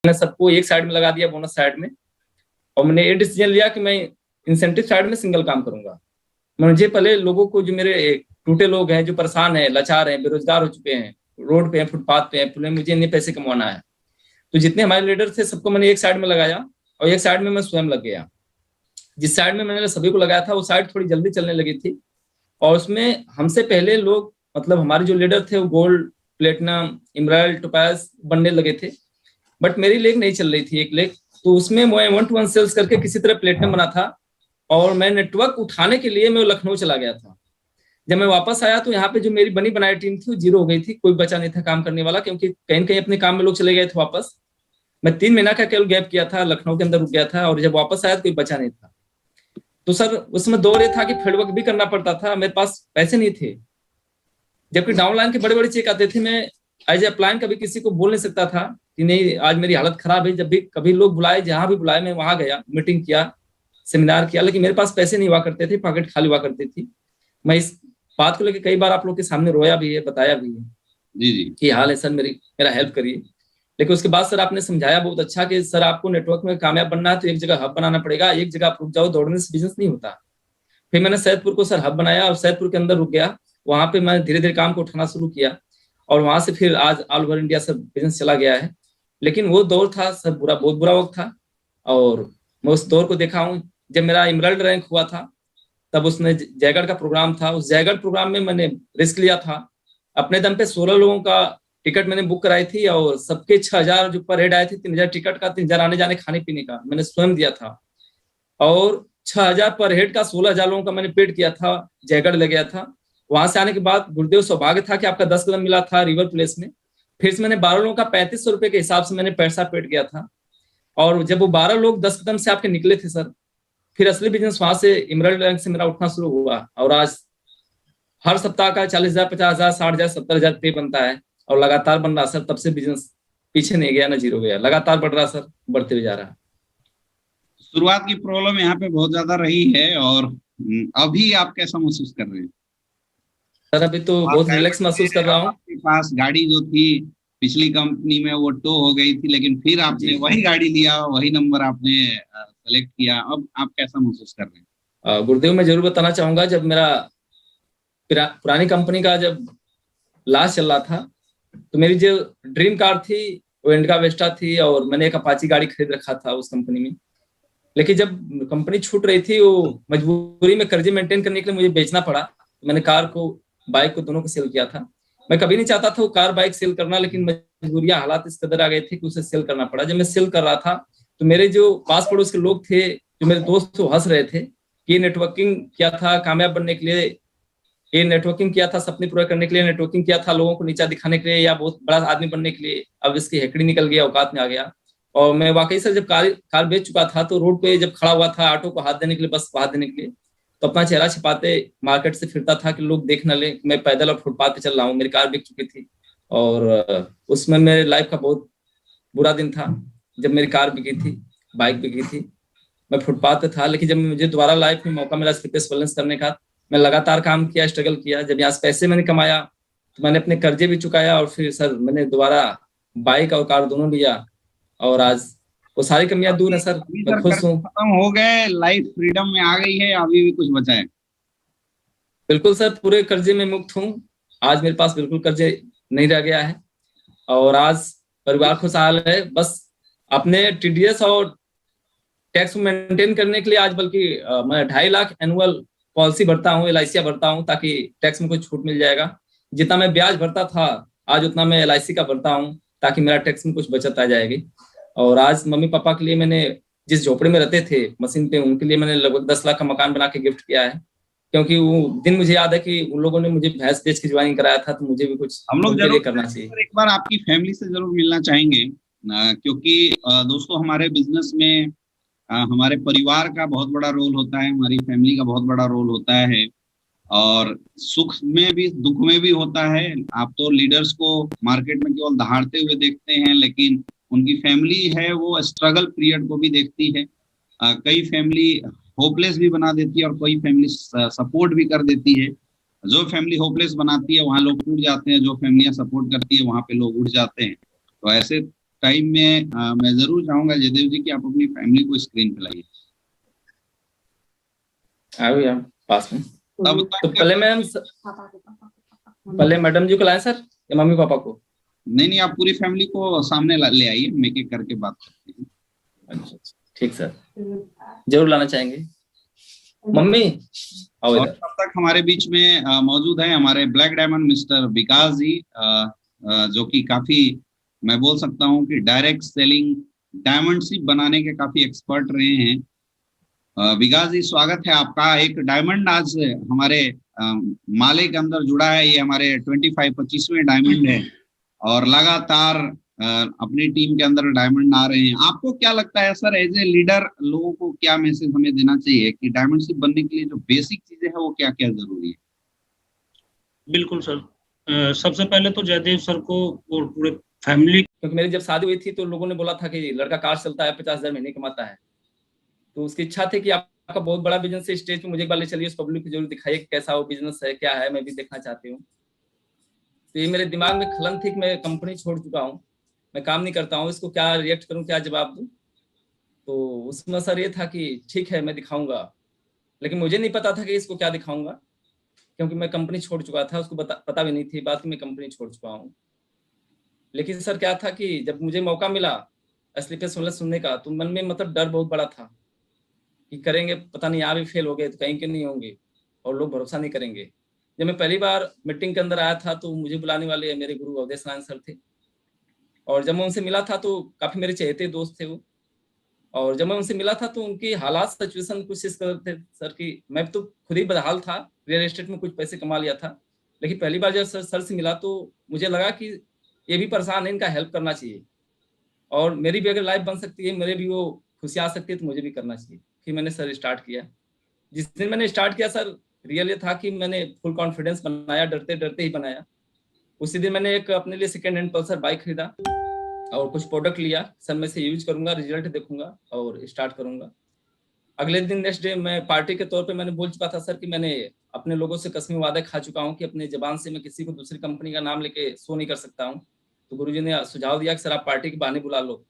मैंने सबको एक साइड में लगा दिया, बोनस साइड में, और मैंने ये डिसीजन लिया कि मैं इंसेंटिव साइड में सिंगल काम करूंगा। मुझे पहले लोगों को, जो मेरे टूटे लोग हैं, जो परेशान हैं, लाचार हैं, बेरोजगार हो चुके हैं, रोड पे हैं, फुटपाथ पे हैं, मुझे इतने पैसे कमाना है, तो जितने हमारे लीडर थे सबको मैंने एक साइड में लगाया और एक साइड में मैं स्वयं लग गया। जिस साइड में मैंने सभी को लगाया था वो साइड थोड़ी जल्दी चलने लगी थी, और उसमें हमसे पहले लोग, मतलब हमारे जो लीडर थे, वो गोल्ड, प्लेटिनम, इमराल्ड, टोपाज बनने लगे थे, बट मेरी लेग नहीं चल रही थी, एक लेग। तो उसमें मैं 1-to-1 सेल्स करके किसी तरह प्लेटिनम बना था, और मैं नेटवर्क उठाने के लिए मैं लखनऊ चला गया था। जब मैं वापस आया तो यहाँ पे जो मेरी बनी बनाई टीम थी वो जीरो हो गई थी, कोई बचा नहीं था काम करने वाला, क्योंकि कहीं कहीं अपने काम में लोग चले गए थे वापस। मैं 3 महीना का केवल गैप किया था, लखनऊ के अंदर रुक गया था, और जब वापस आया तो कोई बचा नहीं था। तो सर उसमें दौर ये था कि फील्ड वर्क भी करना पड़ता था, मेरे पास पैसे नहीं थे, जबकि डाउनलाइन के बड़े बड़े चेक आते थे। मैं एज ए अपलाइन कभी किसी को बोल नहीं सकता था कि नहीं आज मेरी हालत खराब है। जब भी कभी लोग बुलाए, जहां भी बुलाए, मैं वहां गया, मीटिंग किया, सेमिनार किया, लेकिन मेरे पास पैसे नहीं हुआ करते थे, पॉकेट खाली हुआ करती थी। मैं इस बात को लेकर कई बार आप लोग के सामने रोया भी है, बताया भी है जी जी कि हाल है सर, मेरा हेल्प करिए। लेकिन उसके बाद सर आपने समझाया बहुत अच्छा कि सर आपको नेटवर्क में कामयाब बनना है तो एक जगह हब बनाना पड़ेगा, एक जगह आप रुक जाओ, दौड़ने से बिजनेस नहीं होता। फिर मैंने सैदपुर को सर हब बनाया और सैदपुर के अंदर रुक गया, वहां पे मैं धीरे धीरे काम को उठाना शुरू किया, और वहां से फिर आज all over India sir business चला गया है। लेकिन वो दौर था सर, बहुत बुरा वक्त था, और मैं उस दौर को देखा हूँ। जब मेरा इमराल्ड रैंक हुआ था तब उसने जयगढ़ का प्रोग्राम था, उस जयगढ़ प्रोग्राम में मैंने रिस्क लिया था, अपने दम पे 16 लोगों का टिकट मैंने बुक कराई थी, और सबके 6,000 जो पर हेड आए थे, 3,000 टिकट का, 3,000 आने जाने खाने पीने का मैंने स्वयं दिया था, और 6,000 पर हेड का 16,000 लोगों का मैंने पेड किया था, जयगढ़ ले गया था। वहां से आने के बाद गुरुदेव सौभाग्य था कि आपका 10 कदम मिला था रिवर प्लेस में। फिर से मैंने 12 लोगों का 3500 रुपए के हिसाब से मैंने पैसा पेड किया था, और जब वो 12 लोग 10 कदम से आपके निकले थे सर, फिर असली बिजनेस वहां से इमराल्ड रैंक से मेरा उठना शुरू हुआ, और आज हर सप्ताह का 40,000, 50,000, 60,000, 70,000 पे बनता है, और लगातार बन रहा सर। तब से बिजनेस पीछे नहीं गया ना जीरो गया, लगातार बढ़ रहा सर, बढ़ते हुए जा रहा है। शुरुआत की प्रॉब्लम यहाँ पे बहुत ज्यादा रही है, और अभी आप कैसा महसूस कर रहे हैं? सर अभी तो बहुत रिलैक्स महसूस कर रहा हूँ। आपके पास गाड़ी जो थी पिछली कंपनी में वो टो हो गई थी, लेकिन फिर आपने वही गाड़ी लिया, वही नंबर आपने सेलेक्ट किया, अब आप कैसा महसूस कर रहे हैं? गुरुदेव मैं जरूर बताना चाहूंगा, जब मेरा पुरानी कंपनी का जब लास्ट चल रहा था, तो मेरी जो ड्रीम कार थी वो इंडिका वेस्टा थी, और मैंने एक अपाची गाड़ी खरीद रखा था उस कंपनी में। लेकिन जब कंपनी छूट रही थी, वो मजबूरी में कर्जे मेंटेन करने के लिए मुझे बेचना पड़ा। मैंने कार को, बाइक को, दोनों को सेल किया था। मैं कभी नहीं चाहता था वो कार बाइक सेल करना, लेकिन मजबूरियां, हालात इस कदर आ गए थे कि उसे सेल करना पड़ा। जब मैं सेल कर रहा था तो मेरे जो पास पड़ोस के लोग थे, जो मेरे दोस्त, वो हंस रहे थे कि ये नेटवर्किंग किया था कामयाब बनने के लिए, ये नेटवर्किंग किया था सपने पूरा करने के लिए, नेटवर्किंग किया था लोगों को नीचा दिखाने के लिए या बहुत बड़ा आदमी बनने के लिए, अब इसकी हेकड़ी निकल गया, औकात में आ गया। और मैं वाकई सर जब कार बेच चुका था तो रोड पे जब खड़ा हुआ था ऑटो को हाथ देने के लिए, बस को हाथ देने के लिए, तो अपना चेहरा छिपाते मार्केट से फिरता था कि लोग देख न ले मैं पैदल और फुटपाथ पे चल रहा हूँ। मेरी कार बिक चुकी थी, और उसमें मेरे लाइफ का बहुत बुरा दिन था जब मेरी कार बिकी थी, बाइक बिकी थी, मैं फुटपाथ पे था। लेकिन जब मुझे दोबारा लाइफ में मौका मिला फिटनेस बैलेंस करने का, मैं लगातार काम किया, स्ट्रगल किया। जब यहाँ से पैसे मैंने कमाया तो मैंने अपने कर्जे भी चुकाया, और फिर सर मैंने दोबारा बाइक और कार दोनों लिया, और आज वो सारी कमियां दूर है सर, मैं खुश हूँ। खत्म हो गए, लाइफ फ्रीडम में आ गई है, अभी भी कुछ बचा है? बिल्कुल सर, पूरे कर्जे में मुक्त हूँ। आज मेरे पास बिल्कुल कर्जे नहीं रह गया है, और आज परिवार खुशहाल है। बस अपने टीडीएस और टैक्स मेंटेन करने के लिए आज बल्कि मैं 2.5 लाख एनुअल पॉलिसी भरता हूँ, LIC भरता हूँ, ताकि टैक्स में कुछ छूट मिल जाएगा। जितना मैं ब्याज भरता था आज उतना मैं LIC का भरता हूँ, ताकि मेरा टैक्स में कुछ बचत आ जाएगी। और आज मम्मी पापा के लिए मैंने, जिस झोपड़े में रहते थे मशीन पे, उनके लिए मैंने लगभग 10 लाख का मकान बना के गिफ्ट किया है, क्योंकि वो दिन मुझे याद है कि उन लोगों ने मुझे भैंस बेच के ज्वाइन कराया था, तो मुझे भी कुछ हम लोग उनके लिए करना चाहिए। एक बार आपकी फैमिली से जरूर मिलना चाहेंगे, क्योंकि दोस्तों हमारे बिजनेस में हमारे परिवार का बहुत बड़ा रोल होता है, हमारी फैमिली का बहुत बड़ा रोल होता है, और सुख में भी दुख में भी होता है। आप तो लीडर्स को मार्केट में केवल दहाड़ते हुए देखते हैं, लेकिन उनकी फैमिली है वो स्ट्रगल पीरियड को भी देखती है। कई फैमिली होपलेस भी बना देती है, और कोई फैमिली सपोर्ट भी कर देती है। जो फैमिली होपलेस बनाती है वहाँ लोग टूट जाते हैं, जो फैमिलियां सपोर्ट करती है वहाँ पे लोग उठ जाते हैं। तो ऐसे टाइम में मैं जरूर चाहूंगा जयदेव जी कि आप अपनी फैमिली को स्क्रीन पे लाइए। आयो यार पास में। अब तो पहले मैडम जी को लाए सर या मम्मी पापा को? नहीं, आप पूरी फैमिली को सामने ले आइए, हम एक एक करके बात करते हैं। अच्छा ठीक सर, जरूर लाना चाहेंगे। मम्मी आओ और इधर। तब तक हमारे बीच में मौजूद है हमारे ब्लैक डायमंड मिस्टर विकास जी, जो कि काफी, मैं बोल सकता हूं कि डायरेक्ट सेलिंग डायमंड शिप बनाने के काफी एक्सपर्ट रहे हैं। विकास जी, स्वागत है आपका। एक डायमंड आज हमारे माले के अंदर जुड़ा है, ये हमारे 25वें डायमंड है और लगातार अपनी टीम के अंदर डायमंड आ रहे हैं। आपको क्या लगता है सर, एज ए लीडर लोगों को क्या मैसेज हमें देना चाहिए कि डायमंड शिप बनने के लिए जो बेसिक चीजें हैं वो क्या क्या जरूरी है? बिल्कुल सर, सबसे पहले तो जयदेव सर को और पूरे फैमिली, क्योंकि मेरी जब शादी हुई थी तो लोगों ने बोला था कि लड़का कार चलता है, 50,000 महीने कमाता है, तो उसकी इच्छा थी कि आपका बहुत बड़ा बिजनेस है, स्टेज पे मुझे एक बार ले चलिए, उस पब्लिक को जरूर दिखाइए कैसा वो बिजनेस है, क्या है, मैं भी देखना चाहती हूँ। तो ये मेरे दिमाग में खलन थी कि मैं कंपनी छोड़ चुका हूँ, मैं काम नहीं करता हूँ, इसको क्या रिएक्ट करूँ, क्या जवाब दूँ। तो उसमें सर ये था कि ठीक है मैं दिखाऊंगा, लेकिन मुझे नहीं पता था कि इसको क्या दिखाऊंगा, क्योंकि मैं कंपनी छोड़ चुका था, उसको पता भी नहीं थी बात कि मैं कंपनी छोड़ चुका हूँ। लेकिन सर क्या था कि जब मुझे मौका मिला असली पे सुनने का, तो मन में मतलब डर बहुत बड़ा था कि करेंगे, पता नहीं यहाँ भी फेल हो गए तो कहीं के नहीं होंगे और लोग भरोसा नहीं करेंगे। जब मैं पहली बार मीटिंग के अंदर आया था तो मुझे बुलाने वाले मेरे गुरु अवधेश नारायण सर थे, और जब मैं उनसे मिला था तो काफी मेरे चहेते दोस्त थे वो। और जब मैं उनसे मिला था तो उनकी हालात सिचुएशन कुछ इस कदर थे सर की मैं तो खुद ही बदहाल था, रियल एस्टेट में कुछ पैसे कमा लिया था, लेकिन पहली बार जब सर से मिला तो मुझे लगा कि ये भी परेशान है, इनका हेल्प करना चाहिए, और मेरी भी अगर लाइफ बन सकती है, मेरे भी वो खुशी आ सकती है, तो मुझे भी करना चाहिए। फिर मैंने सर स्टार्ट किया। जिस दिन मैंने स्टार्ट किया सर, रियल ये था कि मैंने फुल कॉन्फिडेंस बनाया, डरते डरते ही बनाया। उसी दिन मैंने एक अपने लिए सेकेंड हैंड पल्सर बाइक खरीदा और कुछ प्रोडक्ट लिया, सर मैं से यूज करूंगा, रिजल्ट देखूंगा और स्टार्ट करूंगा। अगले दिन नेक्स्ट डे मैं पार्टी के तौर पे मैंने बोल चुका था सर कि मैंने अपने लोगों से कसमी वादे खा चुका हूँ कि अपने जबान से मैं किसी को दूसरी कंपनी का नाम लेके शो नहीं कर सकता हूँ। तो गुरुजी ने सुझाव दिया कि सर आप पार्टी के बहाने बुला लो।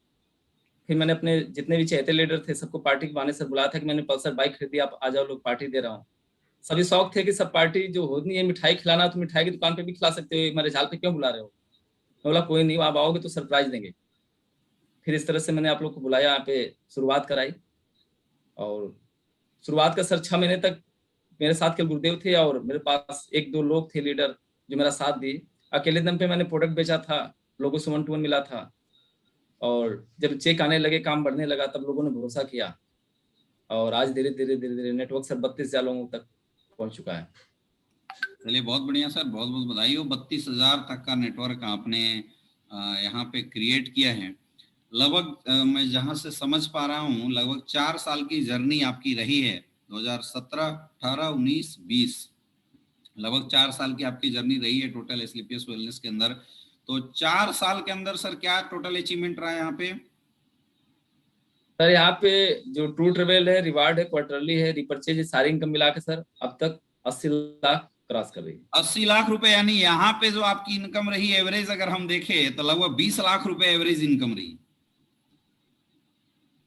फिर मैंने अपने जितने भी चहेते लीडर थे सबको पार्टी के बहाने सर बुलाया था कि मैंने पल्सर बाइक खरीदी, आप आ जाओ, लोग पार्टी दे रहा हूँ। सभी शौक थे कि सब पार्टी जो होनी है, मिठाई खिलाना तो मिठाई की दुकान पे भी खिला सकते हो, मेरे झाल पे क्यों बुला रहे हो? मैं बोला कोई नहीं, आप आओगे तो सरप्राइज देंगे। फिर इस तरह से मैंने आप लोग को बुलाया, यहाँ पे शुरुआत कराई। और शुरुआत का सर 6 महीने तक मेरे साथ के गुरुदेव थे और मेरे पास एक दो लोग थे लीडर जो मेरा साथ दिए। अकेले दम पे मैंने प्रोडक्ट बेचा था, लोगों से 1 to 1 मिला था, और जब चेक आने लगे, काम बढ़ने लगा, तब लोगों ने भरोसा किया, और आज धीरे धीरे नेटवर्क सर 32,000 लोगों तक पहुंच चुका है। चलिए बहुत बढ़िया सर, बहुत बहुत बधाई हो। 32,000 तक का नेटवर्क आपने यहाँ पे क्रिएट किया है। लगभग मैं जहाँ से समझ पा रहा हूँ लगभग 4 साल की जर्नी आपकी रही है। 2017, 18, 19, 20, लगभग 4 साल की आपकी जर्नी रही है टोटल एस्क्लेपियस वेलनेस के अंदर। तो 4 साल के अंदर सर क्या टोटल अचीवमेंट रहा है यहाँ पे? सर यहाँ पे जो ट्रू ट्रेवल है, रिवार्ड है, क्वार्टरली है, रिपर्चेज, सारी इनकम मिला के सर अब तक 80 लाख क्रॉस कर रही है। 80 लाख रुपए, यानी यहाँ पे जो आपकी इनकम रही एवरेज अगर हम देखें तो लगभग 20 लाख रुपए एवरेज इनकम रही।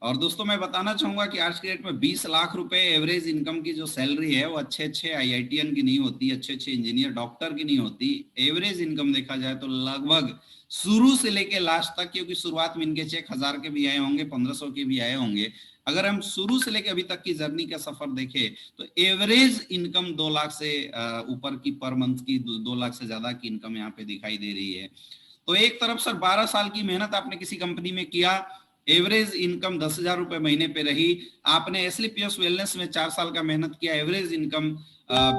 और दोस्तों मैं बताना चाहूंगा कि आज के डेट में 20 लाख रुपए एवरेज इनकम की जो सैलरी है वो अच्छे अच्छे IITian की नहीं होती, अच्छे अच्छे इंजीनियर डॉक्टर की नहीं होती। एवरेज इनकम देखा जाए तो लगभग शुरू से लेके लास्ट तक, क्योंकि शुरुआत में इनके चेक 1000 के भी आए होंगे, 1500 के भी आए होंगे, अगर हम शुरू से लेके अभी तक की जर्नी का सफर देखें तो एवरेज इनकम 2 लाख से ऊपर की पर मंथ की, 2 लाख से ज्यादा की इनकम यहाँ पे दिखाई दे रही है। तो एक तरफ सर 12 साल की मेहनत आपने किसी कंपनी में किया, एवरेज इनकम 10,000 रुपए महीने पे रही। आपने एस्क्लेपियस वेलनेस में 4 साल का मेहनत किया, एवरेज इनकम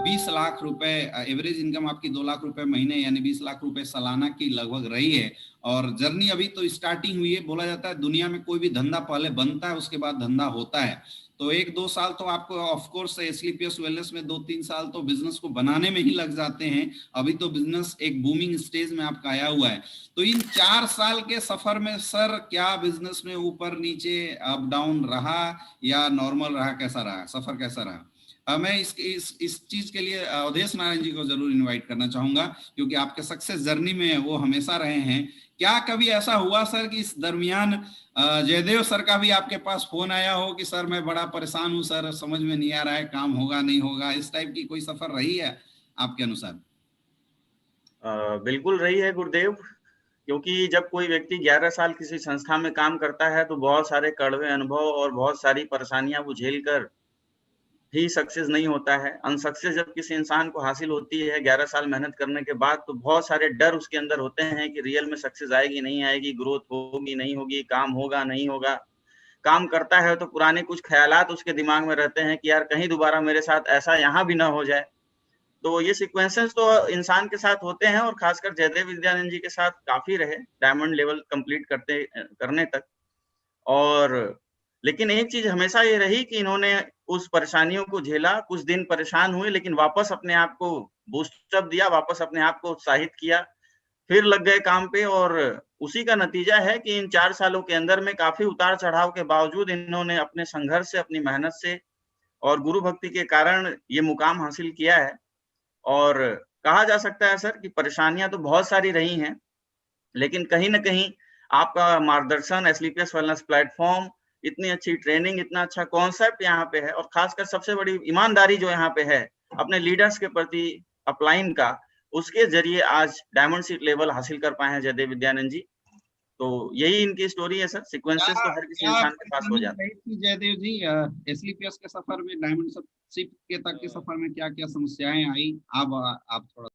20 लाख रुपए, एवरेज इनकम आपकी 2 लाख रुपए महीने यानी 20 लाख रुपए सालाना की लगभग रही है। और जर्नी अभी तो स्टार्टिंग हुई है। बोला जाता है दुनिया में कोई भी धंधा पहले बनता है उसके बाद धंधा होता है। तो 1-2 साल तो आपको ऑफ कोर्स एस्क्लेपियस वेलनेस में 2-3 साल तो बिजनेस को बनाने में ही लग जाते हैं। अभी तो बिजनेस एक बूमिंग स्टेज में आपका आया हुआ है। तो इन 4 साल के सफर में सर क्या बिजनेस में ऊपर नीचे अप डाउन रहा या नॉर्मल रहा, कैसा रहा, सफर कैसा रहा? मैं इस चीज के लिए अवधेश नारायण जी को जरूर इनवाइट करना चाहूंगा, क्योंकि आपके सक्सेस जर्नी में वो हमेशा रहे हैं। क्या कभी ऐसा हुआ सर कि इस दरमियान जयदेव सर का भी आपके पास फोन आया हो कि सर मैं बड़ा परेशान हूँ सर, समझ में नहीं आ रहा है, काम होगा नहीं होगा, इस टाइप की कोई सफर रही है आपके अनुसार? बिल्कुल रही है गुरुदेव, क्योंकि जब कोई व्यक्ति 11 साल किसी संस्था में काम करता है तो बहुत सारे कड़वे अनुभव और बहुत सारी परेशानियां वो झेल कर ही सक्सेस नहीं होता है। अनसक्सेस जब किसी इंसान को हासिल होती है 11 साल मेहनत करने के बाद, तो बहुत सारे डर उसके अंदर होते हैं कि रियल में सक्सेस आएगी नहीं आएगी, ग्रोथ होगी नहीं होगी, काम होगा नहीं होगा। काम करता है तो पुराने कुछ ख्यालात उसके दिमाग में रहते हैं कि यार कहीं दोबारा मेरे साथ ऐसा यहाँ भी ना हो जाए। तो ये सीक्वेंसेस तो इंसान के साथ होते हैं, और खासकर जयदेव विद्यानंद जी के साथ काफी रहे, डायमंड लेवल कंप्लीट करने तक। और लेकिन एक चीज हमेशा ये रही कि इन्होंने उस परेशानियों को झेला, कुछ दिन परेशान हुए, लेकिन वापस अपने आप को बूस्टअप दिया, वापस अपने आप को उत्साहित किया, फिर लग गए काम पे। और उसी का नतीजा है कि इन 4 सालों के अंदर में काफी उतार चढ़ाव के बावजूद इन्होंने अपने संघर्ष से, अपनी मेहनत से और गुरु भक्ति के कारण ये मुकाम हासिल किया है। और कहा जा सकता है सर कि परेशानियां तो बहुत सारी रही हैं, लेकिन कहीं ना कहीं आपका मार्गदर्शन, एसलीपीएस वेलनेस प्लेटफॉर्म, इतनी अच्छी ट्रेनिंग, इतना अच्छा कॉन्सेप्ट यहाँ पे है, और खासकर सबसे बड़ी ईमानदारी जो यहाँ पे है अपने लीडर्स के प्रति अपलाइन का, उसके जरिए आज डायमंड सीट लेवल हासिल कर पाए हैं जयदेव विद्यानंद जी। तो यही इनकी स्टोरी है सर। सीक्वेंसेस तो हर किसी इंसान के पास हो जाता है। जयदेव जी, एसलीपीएस के सफर में, डायमंड सीट के तक के सफर में क्या क्या समस्याएं आई, आप थोड़ा